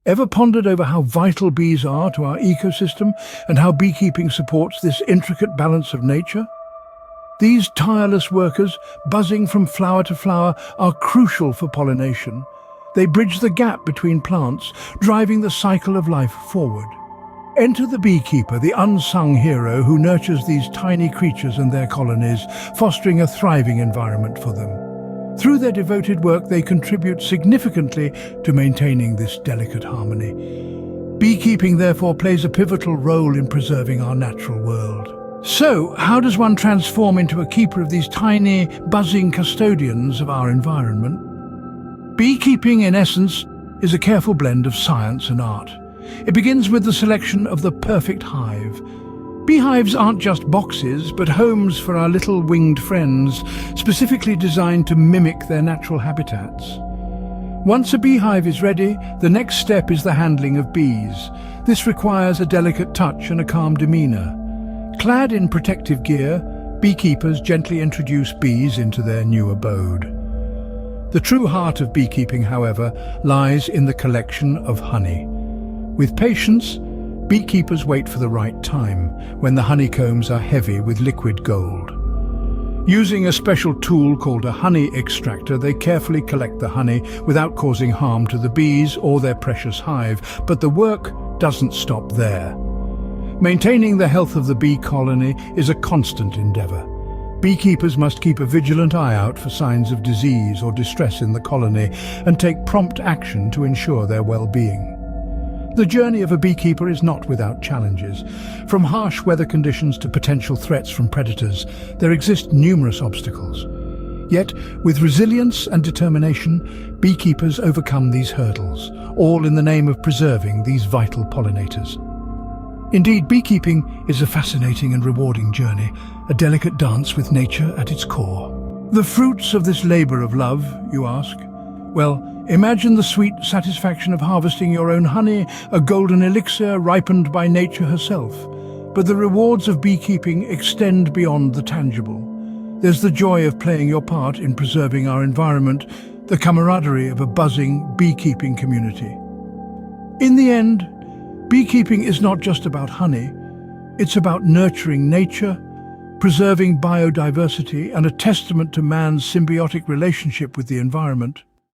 Ever pondered over how vital bees are to our ecosystem and how beekeeping supports this intricate balance of nature? These tireless workers, buzzing from flower to flower, are crucial for pollination. They bridge the gap between plants, driving the cycle of life forward. Enter the beekeeper, the unsung hero who nurtures these tiny creatures and their colonies, fostering a thriving environment for them. Through their devoted work, they contribute significantly to maintaining this delicate harmony. Beekeeping, therefore, plays a pivotal role in preserving our natural world. So, how does one transform into a keeper of these tiny, buzzing custodians of our environment? Beekeeping, in essence, is a careful blend of science and art. It begins with the selection of the perfect hive. Beehives aren't just boxes, but homes for our little winged friends, specifically designed to mimic their natural habitats. Once a beehive is ready, the next step is the handling of bees. This requires a delicate touch and a calm demeanor. Clad in protective gear, beekeepers gently introduce bees into their new abode. The true heart of beekeeping, however, lies in the collection of honey. With patience, beekeepers wait for the right time, when the honeycombs are heavy with liquid gold. Using a special tool called a honey extractor, they carefully collect the honey without causing harm to the bees or their precious hive. But the work doesn't stop there. Maintaining the health of the bee colony is a constant endeavor. Beekeepers must keep a vigilant eye out for signs of disease or distress in the colony and take prompt action to ensure their well-being. The journey of a beekeeper is not without challenges. From harsh weather conditions to potential threats from predators, there exist numerous obstacles. Yet, with resilience and determination, beekeepers overcome these hurdles, all in the name of preserving these vital pollinators. Indeed, beekeeping is a fascinating and rewarding journey, a delicate dance with nature at its core. The fruits of this labor of love, you ask? Well, imagine the sweet satisfaction of harvesting your own honey, a golden elixir ripened by nature herself. But the rewards of beekeeping extend beyond the tangible. There's the joy of playing your part in preserving our environment, the camaraderie of a buzzing beekeeping community. In the end, beekeeping is not just about honey. It's about nurturing nature, preserving biodiversity, and a testament to man's symbiotic relationship with the environment.